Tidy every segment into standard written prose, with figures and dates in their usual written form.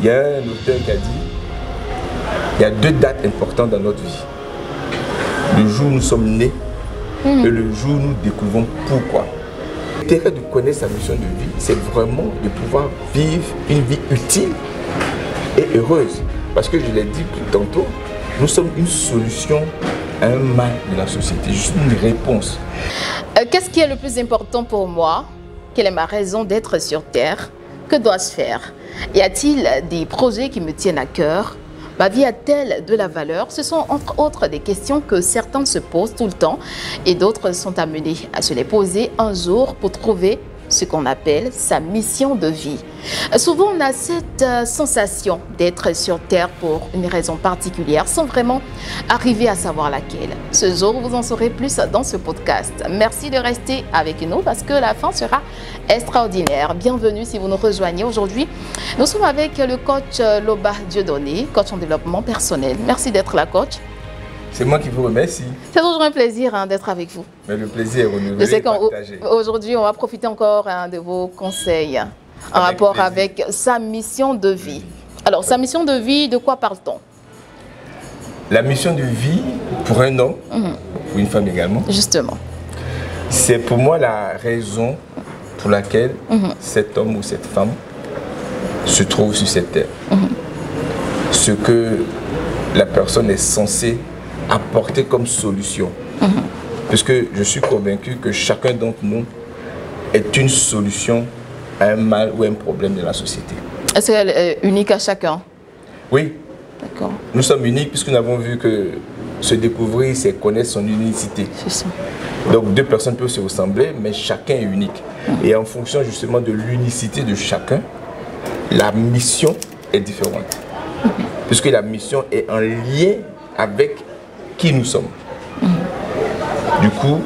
Il y a un auteur qui a dit, il y a 2 dates importantes dans notre vie. Le jour où nous sommes nés et le jour où nous découvrons pourquoi. L'intérêt de connaître sa mission de vie, c'est vraiment de pouvoir vivre une vie utile et heureuse. Parce que je l'ai dit plus tantôt, nous sommes une solution à un mal de la société, juste une réponse. Qu'est-ce qui est le plus important pour moi? Quelle est ma raison d'être sur Terre? Que dois-je faire? Y a-t-il des projets qui me tiennent à cœur? Ma vie a-t-elle de la valeur? Ce sont entre autres des questions que certains se posent tout le temps et d'autres sont amenés à se les poser un jour pour trouver ce qu'on appelle sa mission de vie. Souvent, on a cette sensation d'être sur Terre pour une raison particulière sans vraiment arriver à savoir laquelle. Ce jour, vous en saurez plus dans ce podcast. Merci de rester avec nous parce que la fin sera extraordinaire. Bienvenue si vous nous rejoignez aujourd'hui. Nous sommes avec le coach Loba Dieudonné, coach en développement personnel. Merci d'être là, coach. C'est moi qui vous remercie. C'est toujours un plaisir d'être avec vous. Mais le plaisir est renouvelé. Je sais qu'aujourd'hui, on va profiter encore de vos conseils en rapport avec sa mission de vie. Alors, sa mission de vie, de quoi parle-t-on? La mission de vie pour un homme, pour une femme également. Justement. C'est pour moi la raison pour laquelle cet homme ou cette femme se trouve sur cette terre. Ce que la personne est censée apporter comme solution. Parce que je suis convaincu que chacun d'entre nous est une solution à un mal ou un problème de la société. Est-ce qu'elle est unique à chacun? Oui. D'accord. Nous sommes uniques puisque nous avons vu que se découvrir, c'est connaître son unicité. C'est ça. Donc 2 personnes peuvent se ressembler, mais chacun est unique. Et en fonction justement de l'unicité de chacun, la mission est différente. Puisque la mission est en lien avec qui nous sommes. Du coup,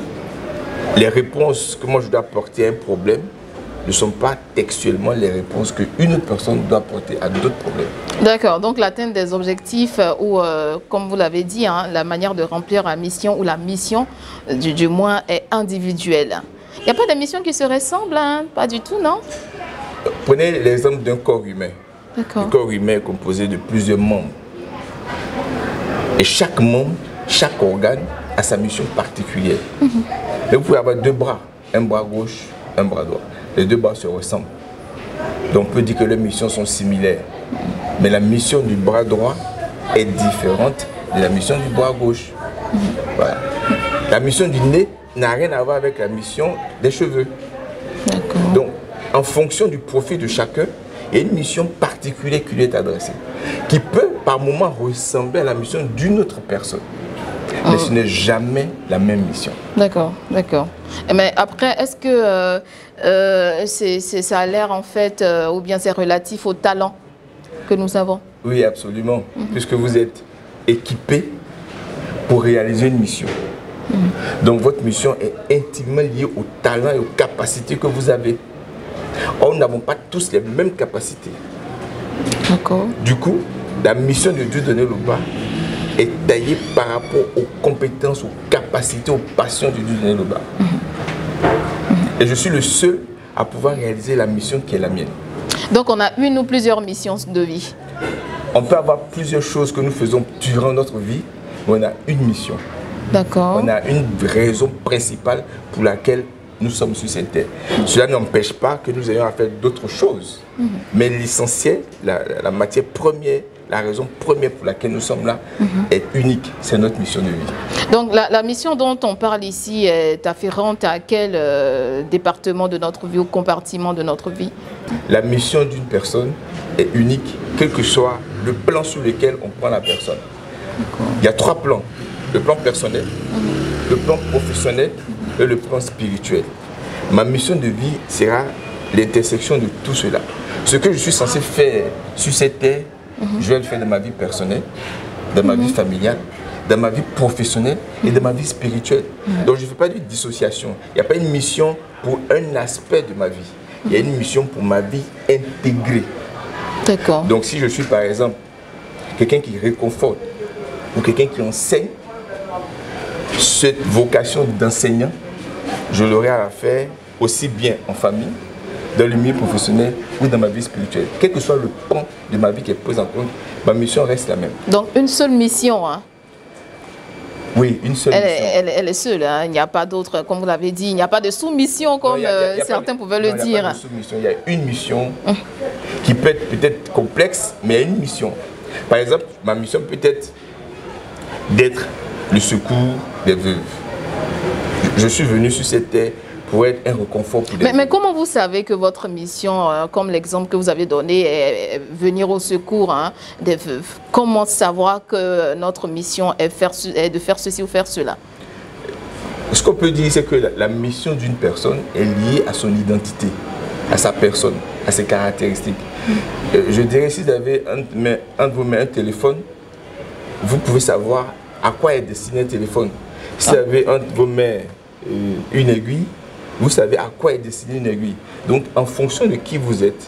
les réponses que moi je dois apporter à un problème ne sont pas textuellement les réponses qu'une autre personne doit apporter à d'autres problèmes. D'accord, donc l'atteinte des objectifs ou, comme vous l'avez dit, la manière de remplir la mission ou la mission, du moins, est individuelle. Il n'y a pas de mission qui se ressemble, pas du tout, non? Prenez l'exemple d'un corps humain. Le corps humain est composé de plusieurs membres. Et chaque membre, chaque organe a sa mission particulière. Mais vous pouvez avoir 2 bras, un bras gauche, un bras droit. Les 2 bras se ressemblent. Donc on peut dire que les missions sont similaires. Mais la mission du bras droit est différente de la mission du bras gauche. Voilà. La mission du nez n'a rien à voir avec la mission des cheveux. Donc en fonction du profil de chacun, il y a une mission particulière qui lui est adressée, qui peut par moment ressembler à la mission d'une autre personne. Mais ce n'est jamais la même mission. D'accord, d'accord. Mais après, est-ce que ça a l'air en fait, ou bien c'est relatif au talent que nous avons? Oui, absolument. Puisque vous êtes équipé pour réaliser une mission. Donc votre mission est intimement liée au talent et aux capacités que vous avez. Or, nous n'avons pas tous les mêmes capacités. D'accord. Du coup, la mission de Dieudonné Loba est taillée par rapport aux compétences, aux capacités, aux passions de Dieudonné Loba. Et je suis le seul à pouvoir réaliser la mission qui est la mienne. Donc on a une ou plusieurs missions de vie? On peut avoir plusieurs choses que nous faisons durant notre vie, mais on a une mission. D'accord. On a une raison principale pour laquelle nous sommes sur cette terre. Cela n'empêche pas que nous ayons à faire d'autres choses. Mais l'essentiel, la matière première, la raison première pour laquelle nous sommes là est unique. C'est notre mission de vie. Donc la mission dont on parle ici est afférente à quel département de notre vie ou compartiment de notre vie? La mission d'une personne est unique, quel que soit le plan sur lequel on prend la personne. Il y a 3 plans. Le plan personnel, le plan professionnel et le plan spirituel. Ma mission de vie sera l'intersection de tout cela. Ce que je suis censé faire sur cette terre, je vais le faire dans ma vie personnelle, dans ma vie familiale, dans ma vie professionnelle et dans ma vie spirituelle. Donc je ne fais pas de dissociation. Il n'y a pas une mission pour un aspect de ma vie. Il y a une mission pour ma vie intégrée. D'accord. Donc si je suis par exemple quelqu'un qui réconforte ou quelqu'un qui enseigne, cette vocation d'enseignant, je l'aurai à faire aussi bien en famille, dans le milieu professionnel ou dans ma vie spirituelle. Quel que soit le pan de ma vie qui est pris en compte, ma mission reste la même. Donc une seule mission, hein? Oui, une seule mission. Elle est seule, hein? Il n'y a pas d'autre, comme vous l'avez dit, il n'y a pas de sous-mission comme certains pouvaient le dire. Il n'y a pas de sous-mission, il y a une mission qui peut être peut-être complexe, mais il y a une mission. Par exemple, ma mission peut être d'être le secours des veuves. Je suis venu sur cette terre pour être un réconfort pour des veuves. Mais comment vous savez que votre mission, comme l'exemple que vous avez donné, est venir au secours, hein, des veuves? Comment savoir que notre mission est de faire ceci ou faire cela? Ce qu'on peut dire, c'est que la mission d'une personne est liée à son identité, à sa personne, à ses caractéristiques. Je dirais, si vous avez entre vos mains un téléphone, vous pouvez savoir à quoi est destiné un téléphone. Si vous avez entre vos mains une aiguille, vous savez à quoi est destinée une aiguille. Donc, en fonction de qui vous êtes,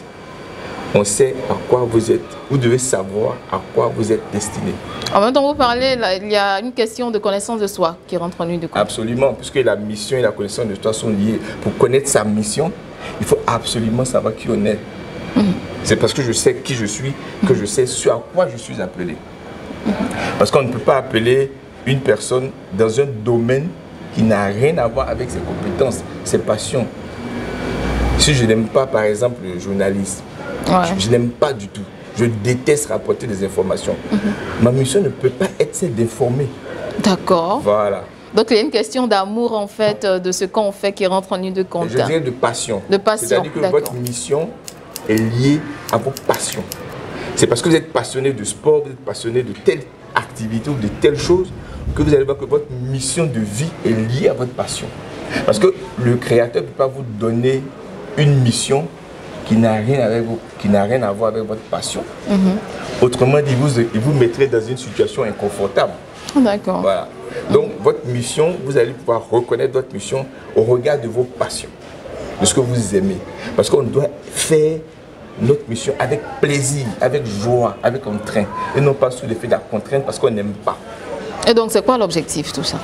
on sait à quoi vous êtes. Vous devez savoir à quoi vous êtes destiné. En même temps, vous parlez, là, il y a une question de connaissance de soi qui rentre en ligne de compte. Absolument, puisque la mission et la connaissance de soi sont liées. Pour connaître sa mission, il faut absolument savoir qui on est. C'est parce que je sais qui je suis que je sais ce à quoi je suis appelé. Parce qu'on ne peut pas appeler une personne dans un domaine qui n'a rien à voir avec ses compétences, ses passions. Si je n'aime pas, par exemple, le journalisme, je n'aime pas du tout. Je déteste rapporter des informations. Ma mission ne peut pas être celle d'informer. D'accord. Voilà. Donc il y a une question d'amour en fait, de ce qu'on fait qui rentre en ligne de compte. Je dirais de passion. De passion. C'est-à-dire que votre mission est liée à vos passions. C'est parce que vous êtes passionné de sport, vous êtes passionné de telle activité ou de telle chose que vous allez voir que votre mission de vie est liée à votre passion. Parce que le Créateur ne peut pas vous donner une mission qui n'a rien à voir avec votre passion. Autrement dit, il vous mettrait dans une situation inconfortable. D'accord. Voilà. Donc, votre mission, vous allez pouvoir reconnaître votre mission au regard de vos passions, de ce que vous aimez. Parce qu'on doit faire notre mission avec plaisir, avec joie, avec entrain, et non pas sous l'effet de la contrainte parce qu'on n'aime pas. Et donc, c'est quoi l'objectif, tout ça?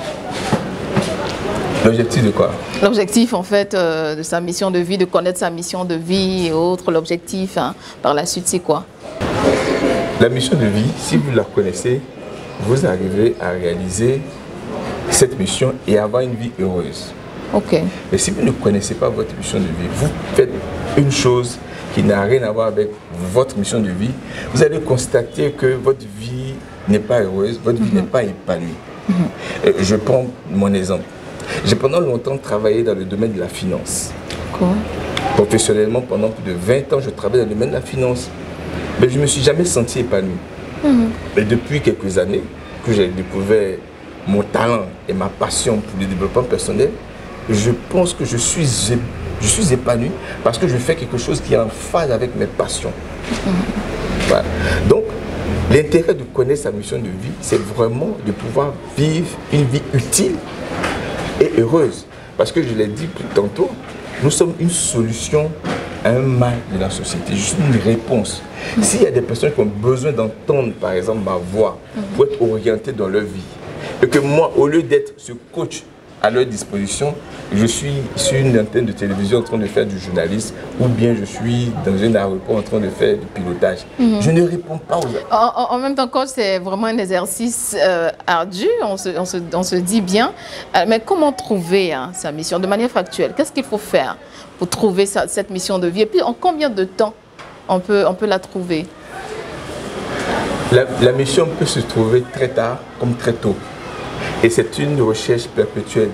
L'objectif de quoi? L'objectif, en fait, de sa mission de vie, de connaître sa mission de vie et autres. L'objectif, hein, par la suite, c'est quoi? La mission de vie, si vous la connaissez, vous arrivez à réaliser cette mission et avoir une vie heureuse. Ok. Mais si vous ne connaissez pas votre mission de vie, vous faites une chose qui n'a rien à voir avec votre mission de vie, vous allez constater que votre vie n'est pas heureuse, votre vie n'est pas épanouie. Je prends mon exemple. J'ai pendant longtemps travaillé dans le domaine de la finance. Cool. Professionnellement, pendant plus de 20 ans, je travaille dans le domaine de la finance. Mais je ne me suis jamais senti épanoui. Mais depuis quelques années que j'ai découvert mon talent et ma passion pour le développement personnel, je pense que je suis épanoui parce que je fais quelque chose qui est en phase avec mes passions. Voilà. Donc, l'intérêt de connaître sa mission de vie, c'est vraiment de pouvoir vivre une vie utile et heureuse. Parce que je l'ai dit plus tantôt, nous sommes une solution à un mal de la société, juste une réponse. S'il y a des personnes qui ont besoin d'entendre, par exemple, ma voix pour être orientées dans leur vie, et que moi, au lieu d'être ce coach à leur disposition, je suis sur une antenne de télévision en train de faire du journalisme, ou bien je suis dans un aéroport en train de faire du pilotage. Je ne réponds pas aux... En même temps, coach, c'est vraiment un exercice ardu, on se dit bien. Mais comment trouver sa mission de manière factuelle? Qu'est-ce qu'il faut faire pour trouver cette mission de vie? Et puis, en combien de temps on peut la trouver? La mission peut se trouver très tard comme très tôt. Et c'est une recherche perpétuelle.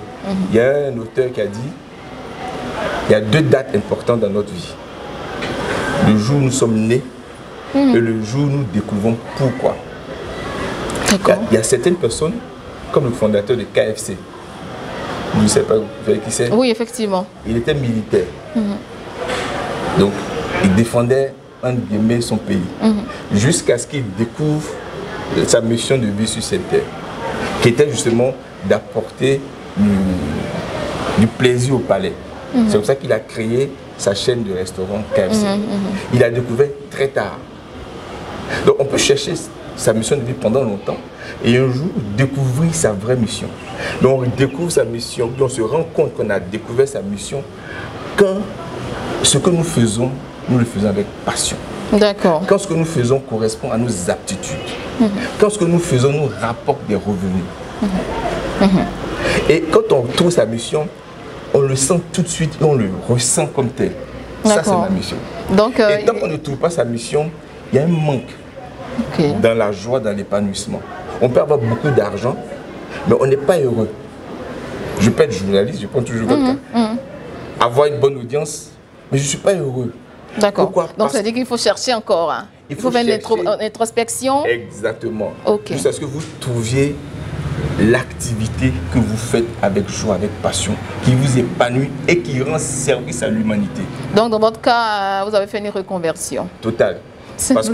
Il y a un auteur qui a dit, il y a 2 dates importantes dans notre vie. Le jour où nous sommes nés et le jour où nous découvrons pourquoi. Il y a certaines personnes, comme le fondateur de KFC. Vous ne savez pas qui c'est? Oui, effectivement. Il était militaire. Donc, il défendait, entre guillemets, son pays. Jusqu'à ce qu'il découvre sa mission de vie sur cette terre, qui était justement d'apporter du plaisir au palais. C'est comme ça qu'il a créé sa chaîne de restaurants KFC. Il a découvert très tard. Donc on peut chercher sa mission de vie pendant longtemps et un jour découvrir sa vraie mission. Donc on découvre sa mission, puis on se rend compte qu'on a découvert sa mission quand ce que nous faisons, nous le faisons avec passion. D'accord. Quand ce que nous faisons correspond à nos aptitudes, quand ce que nous faisons nous rapporte des revenus. Et quand on trouve sa mission, on le sent tout de suite et on le ressent comme tel. Ça, c'est ma mission. Donc, et tant qu'on ne trouve pas sa mission, il y a un manque dans la joie, dans l'épanouissement. On peut avoir beaucoup d'argent, mais on n'est pas heureux. Je peux être journaliste, je prends toujours votre cas. Avoir une bonne audience, mais je ne suis pas heureux. D'accord. Donc, ça veut dire qu'il faut chercher encore. Hein. Il faut faire une introspection. Exactement. Jusqu'à ce que vous trouviez l'activité que vous faites avec joie, avec passion, qui vous épanouit et qui rend service à l'humanité. Donc, dans votre cas, vous avez fait une reconversion. Totale. Parce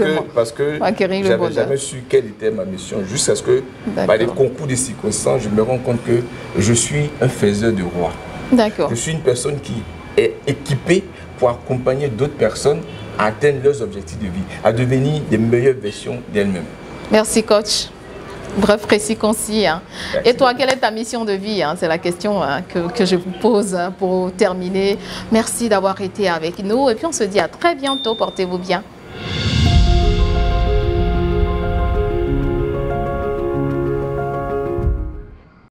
que j'avais jamais su quelle était ma mission. Jusqu'à ce que, par les concours des circonstances, je me rends compte que je suis un faiseur de roi. D'accord. Je suis une personne qui est équipée pour accompagner d'autres personnes à atteindre leurs objectifs de vie, à devenir des meilleures versions d'elles-mêmes. Merci, coach. Bref, précis, concis. Hein. Et toi, quelle est ta mission de vie, hein? C'est la question que je vous pose pour terminer. Merci d'avoir été avec nous. Et puis, on se dit à très bientôt. Portez-vous bien.